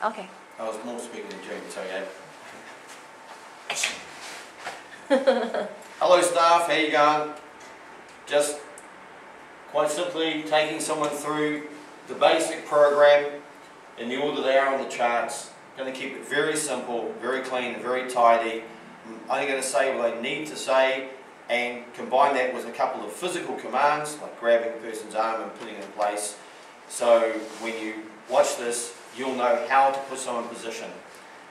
Okay. I was more speaking to June, so yeah. Hello staff, how you going? Just quite simply taking someone through the basic program in the order they are on the charts. Going to keep it very simple, very clean and very tidy. I'm only going to say what I need to say and combine that with a couple of physical commands like grabbing a person's arm and putting it in place. So when you watch this, you'll know how to put someone in position.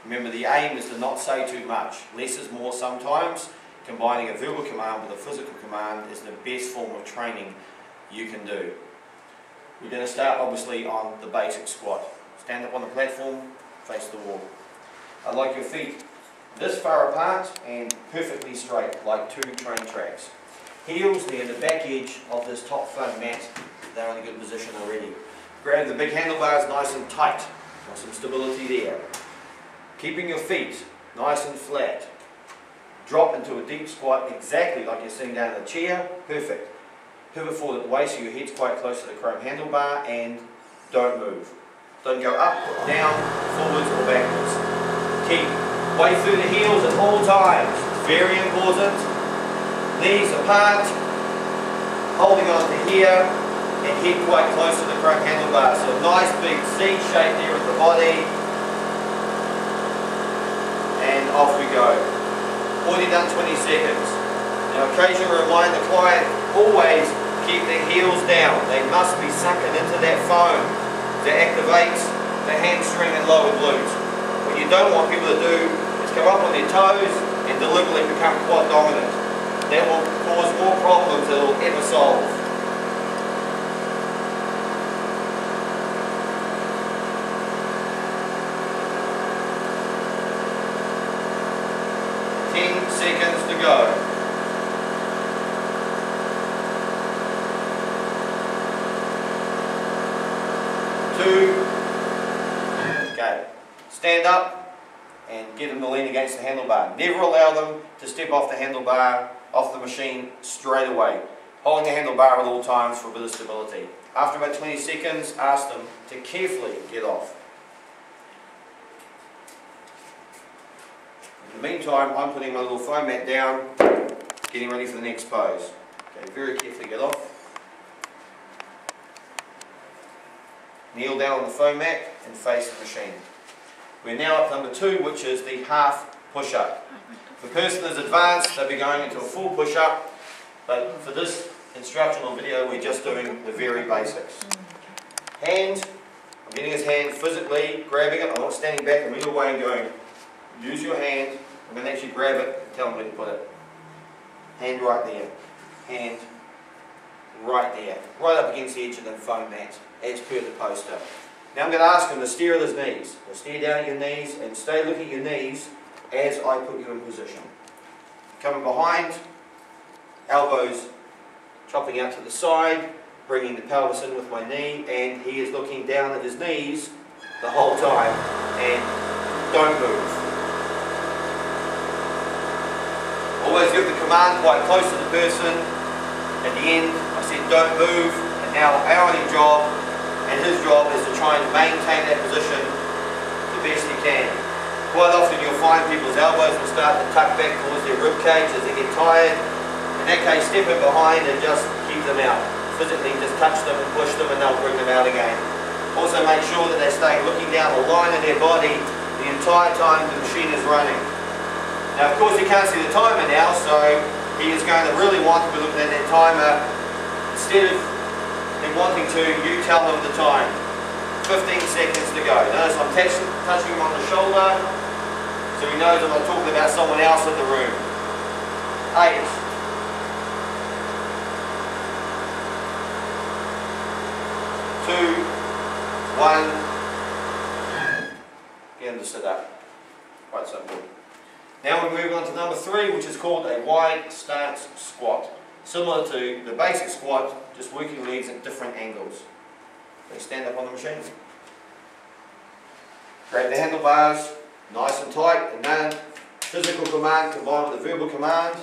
Remember, the aim is to not say too much. Less is more sometimes. Combining a verbal command with a physical command is the best form of training you can do. We're going to start obviously on the basic squat. Stand up on the platform, face the wall. I'd like your feet this far apart and perfectly straight, like two train tracks. Heels near the back edge of this top foam mat. They're in a good position already. Grab the big handlebars nice and tight. Got some stability there. Keeping your feet nice and flat. Drop into a deep squat exactly like you're sitting down in a chair. Perfect. Pivot forward at the waist so your head's quite close to the chrome handlebar and don't move. Don't go up, down, forwards or backwards. Keep weight through the heels at all times. Very important. Knees apart. Holding on to here and head quite close to the chrome handlebar. So a nice big Z shape there with the body. And off we go. Already done 20 seconds. Now occasionally remind the client, always keep their heels down. They must be sunken into that foam to activate the hamstring and lower glute. What you don't want people to do is come up on their toes and deliberately become quad dominant. That will cause more problems than it will ever solve. Seconds to go. Okay. Stand up and get them to lean against the handlebar. Never allow them to step off the handlebar, off the machine straight away. Holding the handlebar at all times for a bit of stability. After about 20 seconds, ask them to carefully get off. In the meantime, I'm putting my little foam mat down, getting ready for the next pose. Okay, very carefully get off. Kneel down on the foam mat and face the machine. We're now at number 2, which is the half push-up. If the person is advanced, they'll be going into a full push-up, but for this instructional video, we're just doing the very basics. Hand, I'm getting his hand physically, grabbing it. I'm not standing back and middle way and going, use your hand. I'm going to actually grab it and tell him where to put it. Hand right there. Hand right there. Right up against the edge of the foam mat, as per the poster. Now I'm going to ask him to stare at his knees. So stare down at your knees and stay looking at your knees as I put you in position. Coming behind, elbows chopping out to the side, bringing the pelvis in with my knee, and he is looking down at his knees the whole time, and don't move. Always give the command quite close to the person. At the end, I said don't move, and now our only job and his job is to try and maintain that position the best he can. Quite often you'll find people's elbows will start to tuck back towards their rib cage as they get tired. In that case, step in behind and just keep them out. Physically just touch them and push them and they'll bring them out again. Also make sure that they're staying looking down the line of their body the entire time the machine is running. Now of course he can't see the timer now, so he is going to really want to be looking at that timer. Instead of him wanting to, you tell him the time. 15 seconds to go. Notice I'm touching him on the shoulder, so he knows I'm not talking about someone else in the room. 8. 2, 1. Get him to sit up. Quite simple. Now we move on to number 3, which is called a wide stance squat. Similar to the basic squat, just working legs at different angles. So stand up on the machine. Grab the handlebars, nice and tight, and then physical command combined with a verbal command.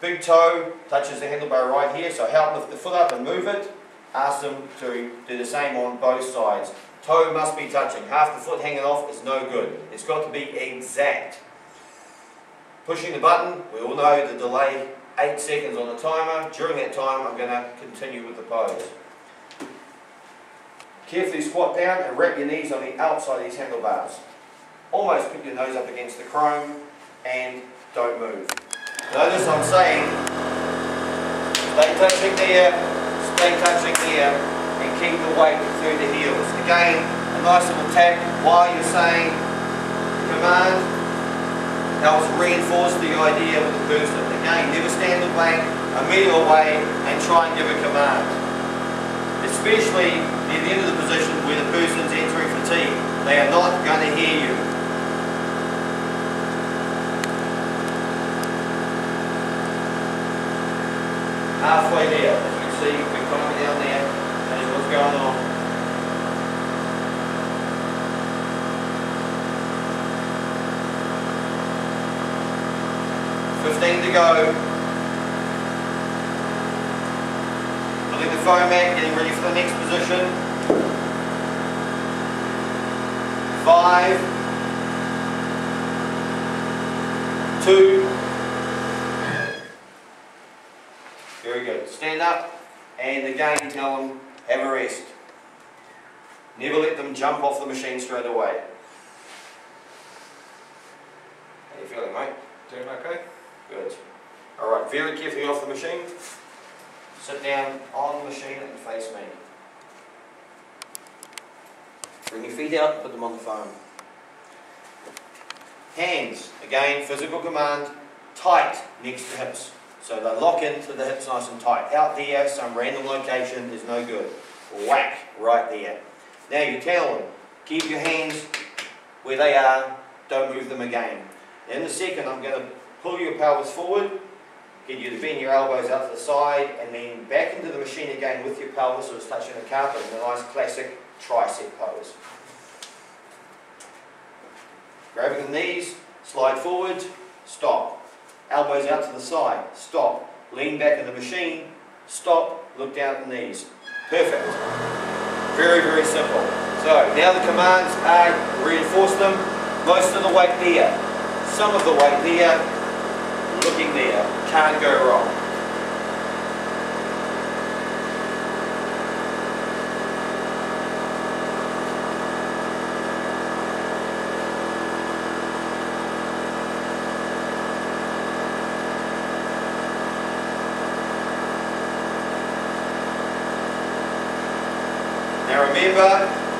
Big toe touches the handlebar right here, so help lift the foot up and move it. Ask them to do the same on both sides. toe must be touching. Half the foot hanging off is no good. It's got to be exact. Pushing the button, we all know the delay, 8 seconds on the timer. During that time, I'm going to continue with the pose. Carefully squat down and wrap your knees on the outside of these handlebars. Almost put your nose up against the chrome and don't move. Notice I'm saying stay touching there, and keep the weight through the heels. Again, a nice little tap while you're saying command helps reinforce the idea with the person. Again, never stand back a meter away and try and give a command. Especially near the end of the position where the person's entering fatigue. They are not going to hear you. Halfway there, as you can see, we're coming down there, that is what's going on. To go. Pulling the foam mat, getting ready for the next position. 5, 2. Very good. Stand up and again tell them have a rest. Never let them jump off the machine straight away. How are you feeling, mate? Doing okay? Good. Alright, very carefully off the machine. Sit down on the machine and face me. Bring your feet out and put them on the foam. Hands, again, physical command, tight next to hips. So they lock into the hips nice and tight. Out there, some random location is no good. Whack, right there. Now you tell them, keep your hands where they are, don't move them again. In a second, I'm going to pull your pelvis forward, get you to bend your elbows out to the side, and then back into the machine again with your pelvis so it's touching the carpet in a nice classic tricep pose. Grabbing the knees, slide forward, stop. Elbows out to the side, stop. Lean back in the machine, stop, look down at the knees. Perfect. Very, very simple. So now the commands are, reinforce them, most of the weight there, some of the weight there, looking there, can't go wrong. Now remember,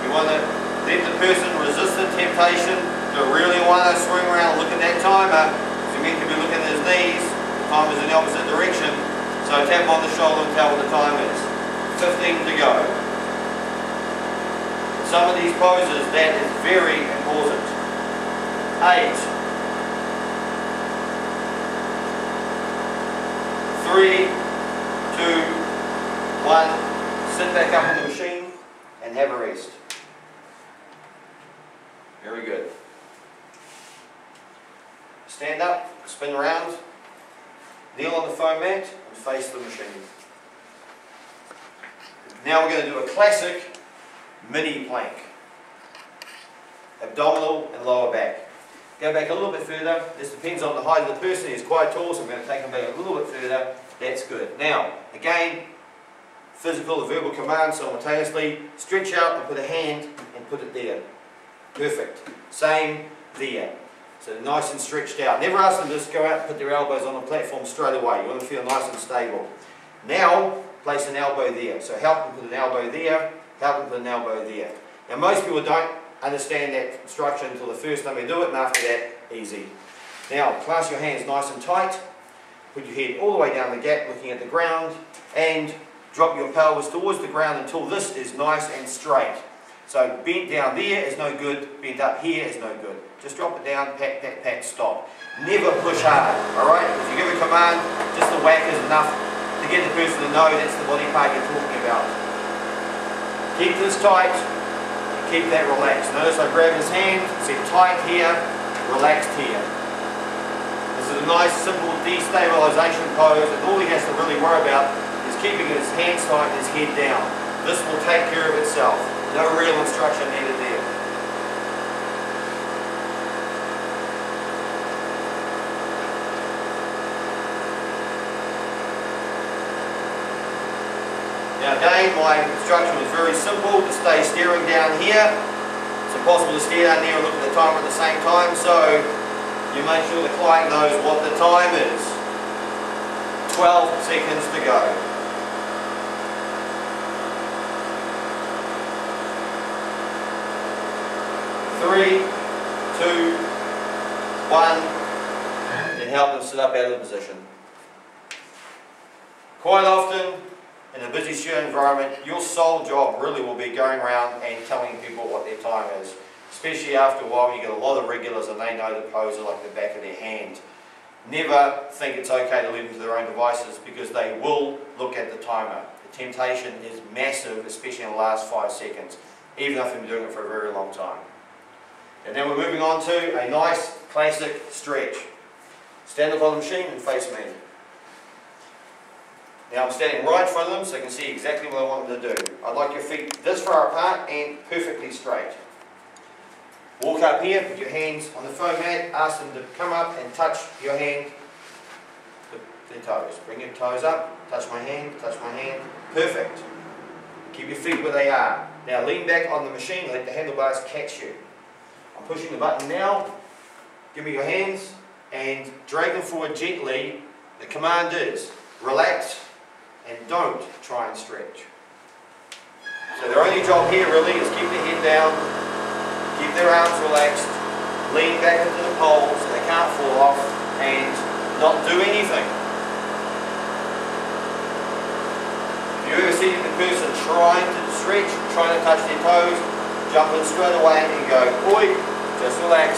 you want to let the person resist the temptation to really want to swing around and look at that timer. He's meant to be looking at his knees, the time is in the opposite direction, so tap on the shoulder and tell what the time is. 15 to go. Some of these poses, that is very important. 8, 3, 2, 1, sit back up in the machine and have a rest. Very good. Stand up, spin around, kneel on the foam mat and face the machine. Now we're going to do a classic mini plank. Abdominal and lower back. Go back a little bit further. This depends on the height of the person. He's quite tall, so I'm going to take him back a little bit further. That's good. Now, again, physical and verbal commands simultaneously. Stretch out and put a hand and put it there. Perfect. Same there. So nice and stretched out. Never ask them to just go out and put their elbows on the platform straight away. You want them to feel nice and stable. Now, place an elbow there. So help them put an elbow there, help them put an elbow there. Now most people don't understand that instruction until the first time they do it, and after that, easy. Now, clasp your hands nice and tight. Put your head all the way down the gap, looking at the ground, and drop your pelvis towards the ground until this is nice and straight. So bent down there is no good, bent up here is no good. Just drop it down, pat, pat, pat, stop. Never push hard, alright? If you give a command, just a whack is enough to get the person to know that's the body part you're talking about. Keep this tight, and keep that relaxed. Notice I grab his hand, said tight here, relaxed here. This is a nice, simple destabilization pose, and all he has to really worry about is keeping his hands tight and his head down. This will take care of itself. No real instruction needed. Now again, my instruction was very simple, to stay staring down here. It's impossible to stare down there and look at the timer at the same time, so you make sure the client knows what the time is. 12 seconds to go. 3, 2, 1, and help them sit up out of the position. Quite often, in a busy student environment, your sole job really will be going around and telling people what their time is. Especially after a while, when you get a lot of regulars and they know the pose like the back of their hand. Never think it's okay to leave them to their own devices, because they will look at the timer. The temptation is massive, especially in the last 5 seconds, even if they've been doing it for a very long time. And now we're moving on to a nice classic stretch. Stand up on the machine and face me. Now I'm standing right in front of them so they can see exactly what I want them to do. I'd like your feet this far apart and perfectly straight. Walk up here, put your hands on the foam mat, ask them to come up and touch your hand, their toes. Bring your toes up, touch my hand, perfect. Keep your feet where they are. Now lean back on the machine, let the handlebars catch you. I'm pushing the button now, give me your hands and drag them forward gently. The command is relax and don't try and stretch. So their only job here really is keep their head down, keep their arms relaxed, lean back into the pole so they can't fall off, and not do anything. If you ever see the person trying to stretch, trying to touch their toes, jump in straight away and go, oi, just relax.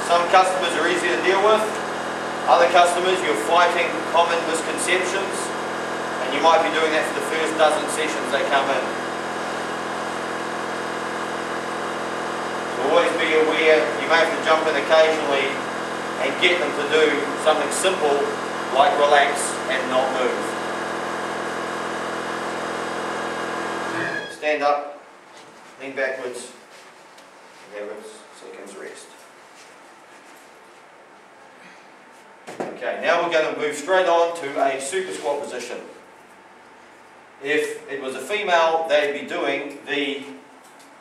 Some customers are easy to deal with, other customers you're fighting common misconceptions, and you might be doing that for the first dozen sessions they come in. So always be aware, you may have to jump in occasionally and get them to do something simple like relax and not move. Stand up, lean backwards, and have a second's rest. Okay, now we're going to move straight on to a super squat position. If it was a female, they'd be doing the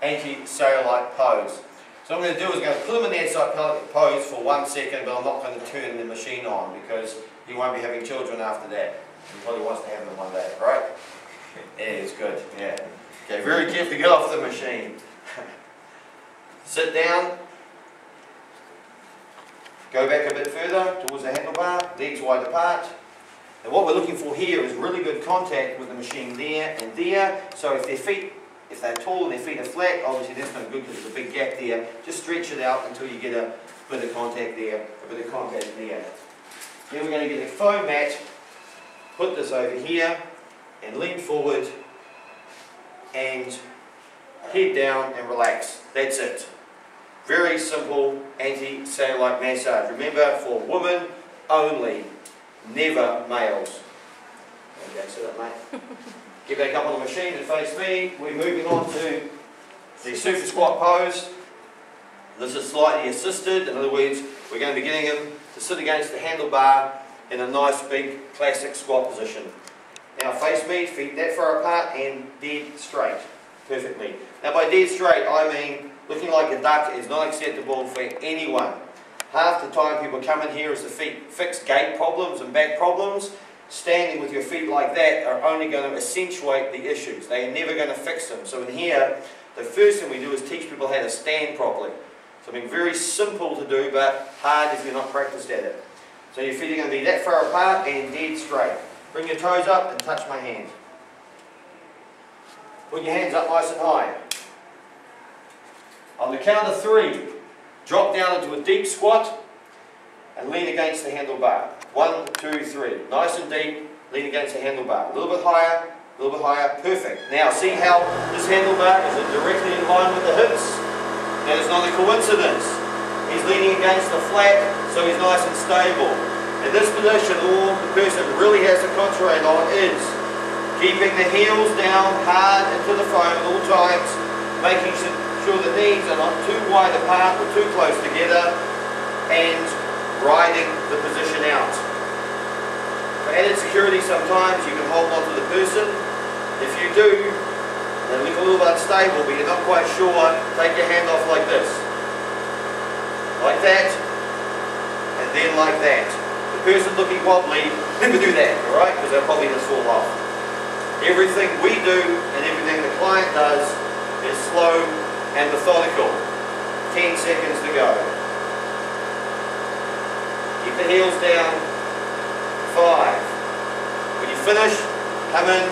anti-cellulite pose. So what I'm going to do is I'm going to put them in the anti-cellulite pose for 1 second, but I'm not going to turn the machine on because he won't be having children after that. He probably wants to have them one day, right? Yeah, it's good, yeah. Okay, very carefully get off the machine. Sit down. Go back a bit further towards the handlebar, legs wide apart. And what we're looking for here is really good contact with the machine there and there. So if their feet, if they're tall and their feet are flat, obviously that's no good because there's a big gap there. Just stretch it out until you get a bit of contact there, a bit of contact there. Then we're going to get a foam mat, put this over here, and lean forward, and head down and relax. That's it. Very simple anti-cellulite massage. Remember, for women only, never males. Okay, sit up, mate. Get back up on the machine and face me. We're moving on to the super squat pose. This is slightly assisted. In other words, we're going to be getting him to sit against the handlebar in a nice big classic squat position. Now face me, feet that far apart and dead straight. Perfectly. Now by dead straight, I mean looking like a duck is not acceptable for anyone. Half the time people come in here as the feet fix gait problems and back problems. Standing with your feet like that are only going to accentuate the issues. They are never going to fix them. So in here, the first thing we do is teach people how to stand properly. Something very simple to do but hard if you're not practiced at it. So your feet are going to be that far apart and dead straight. Bring your toes up and touch my hand. Put your hands up nice and high. On the count of 3, drop down into a deep squat and lean against the handlebar. 1, 2, 3. Nice and deep, lean against the handlebar. A little bit higher, perfect. Now see how this handlebar is directly in line with the hips? That is not a coincidence. He's leaning against the flat, so he's nice and stable. In this position, all the person really has to concentrate on is Keeping the heels down hard into the foam at all times, making sure the knees are not too wide apart or too close together, and riding the position out. For added security, sometimes you can hold on to the person. If you do, they look a little bit unstable, but you're not quite sure, take your hand off like this. Like that, and then like that. The person looking wobbly, never do that, alright? Because they'll probably just fall off. Everything we do and everything the client does is slow and methodical. 10 seconds to go. Keep the heels down. 5. When you finish, come in.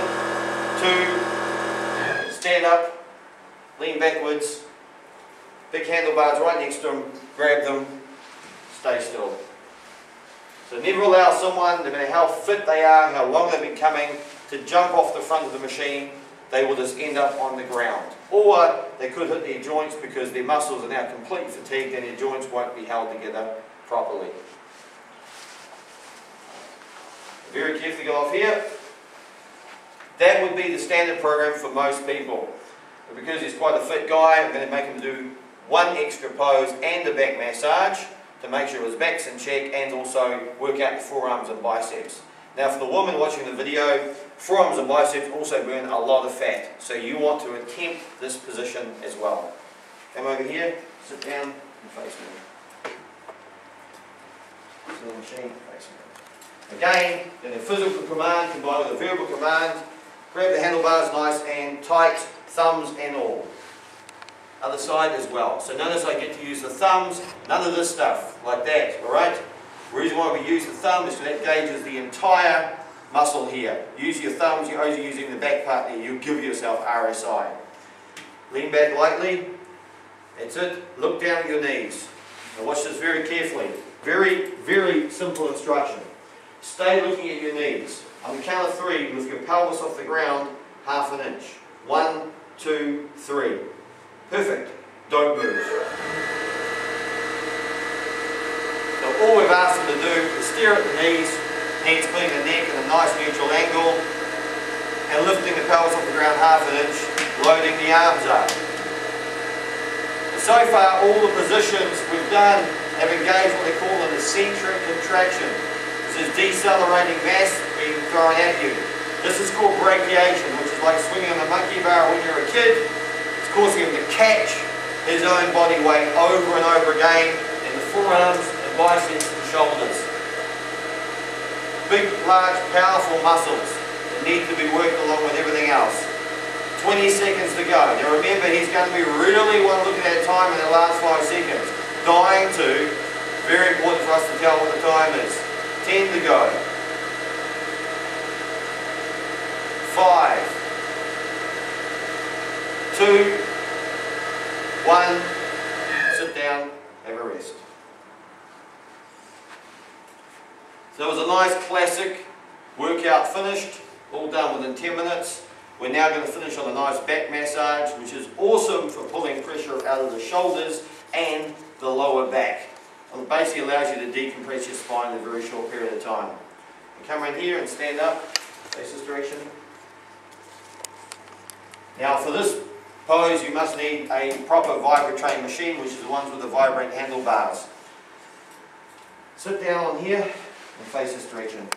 2. Stand up. Lean backwards. Big handlebars right next to them. Grab them. Stay still. So never allow someone, no matter how fit they are, how long they've been coming, to jump off the front of the machine. They will just end up on the ground. Or they could hit their joints because their muscles are now completely fatigued and their joints won't be held together properly. Very carefully go off here. That would be the standard program for most people. But because he's quite a fit guy, I'm going to make him do one extra pose and a back massage to make sure his back's in check and also work out the forearms and biceps. Now for the woman watching the video, forearms and biceps also burn a lot of fat, so you want to attempt this position as well. Come over here, sit down and face me. Sit on the machine, face me. Again, in a physical command combined with a verbal command, grab the handlebars nice and tight, thumbs and all. Other side as well. So notice I get to use the thumbs, none of this stuff, like that, alright? The reason why we use the thumb is because that gauges the entire muscle here. Use your thumbs, you're only using the back part there, you give yourself RSI. Lean back lightly, that's it. Look down at your knees. Now watch this very carefully. Very, very simple instruction. Stay looking at your knees. On the count of 3, with your pelvis off the ground, ½ inch. 1, 2, 3. Perfect. Don't move. So all we've asked them to do is stare at the knees, hands clean the neck at a nice neutral angle, and lifting the pelvis off the ground ½ inch, loading the arms up. So far, all the positions we've done have engaged what they call an eccentric contraction. This is decelerating mass being thrown at you. This is called brachiation, which is like swinging on a monkey bar when you're a kid. It's causing him to catch his own body weight over and over again in the forearms and biceps and shoulders. Big, large, powerful muscles that need to be worked along with everything else. 20 seconds to go. Now remember, he's going to be really looking at time in the last 5 seconds. Dying to. Very important for us to tell what the time is. 10 to go. 5, 2, 1. Sit down, have a rest. So it was a nice classic workout finished, all done within 10 minutes. We're now going to finish on a nice back massage, which is awesome for pulling pressure out of the shoulders and the lower back. It basically allows you to decompress your spine in a very short period of time. You come around here and stand up, face this direction. Now for this pose you must need a proper VibraTrain machine, which is the ones with the vibrate handlebars. Sit down on here and face this direction.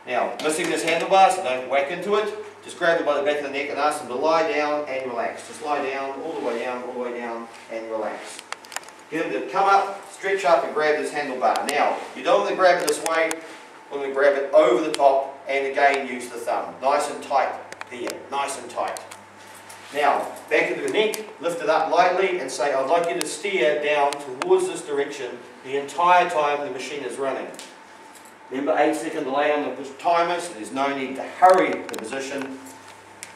Now, missing this handlebar, so don't whack into it. Just grab it by the back of the neck and ask them to lie down and relax. Just lie down, all the way down, all the way down, and relax. Get them to come up, stretch up and grab this handlebar. Now, you don't want to grab it this way, you want to grab it over the top and again use the thumb. Nice and tight here, nice and tight. Now, back into the neck, lift it up lightly and say, I'd like you to steer down towards this direction the entire time the machine is running. Remember, 8-second delay on the timer, so there's no need to hurry the position.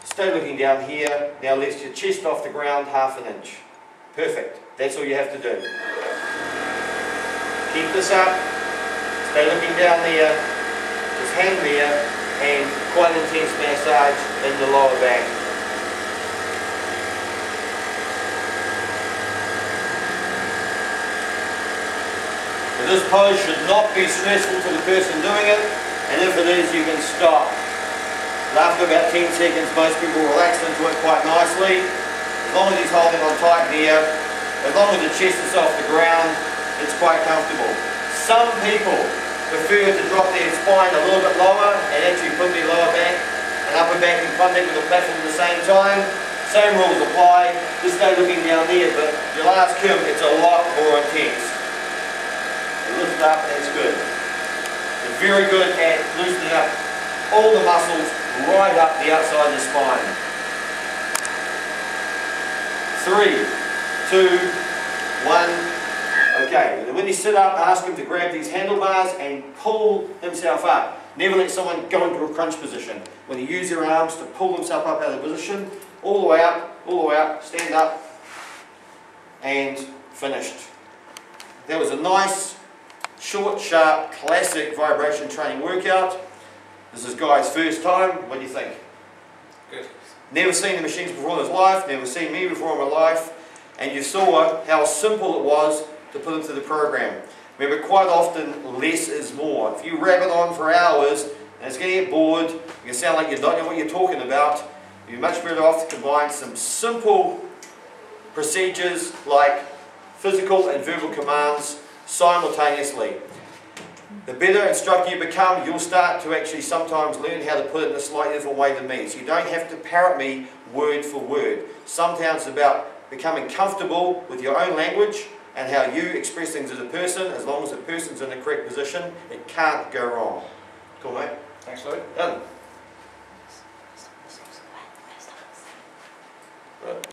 Stay looking down here. Now lift your chest off the ground ½ inch. Perfect. That's all you have to do. Keep this up. Stay looking down there. Just hang there and quite intense massage in the lower back. This pose should not be stressful to the person doing it, and if it is, you can stop. But after about 10 seconds, most people relax into it quite nicely. As long as he's holding on tight here, as long as the chest is off the ground, it's quite comfortable. Some people prefer to drop their spine a little bit lower and actually put their lower back and upper back in contact with the platform at the same time. Same rules apply. Just stay looking down there, but your last curve, it's a lot more intense. Lift it up, that's good. It's very good at loosening up all the muscles right up the outside of the spine. 3, 2, 1. Okay, when you sit up, ask him to grab these handlebars and pull himself up. Never let someone go into a crunch position. When you use your arms to pull themselves up out of the position, all the way up, stand up, and finished. That was a nice, short, sharp, classic vibration training workout. This is Guy's first time. What do you think? Good. Never seen the machines before in his life, never seen me before in my life, and you saw how simple it was to put into the program. Remember, quite often, less is more. If you wrap it on for hours, and it's going to get bored, you can sound like you don't know what you're talking about, you're much better off to combine some simple procedures like physical and verbal commands simultaneously. The better instructor you become, you'll start to actually sometimes learn how to put it in a slightly different way than me. So you don't have to parrot me word for word. Sometimes it's about becoming comfortable with your own language and how you express things as a person. As long as the person's in the correct position, it can't go wrong. Cool, mate? Thanks, Lloyd. Done. Right.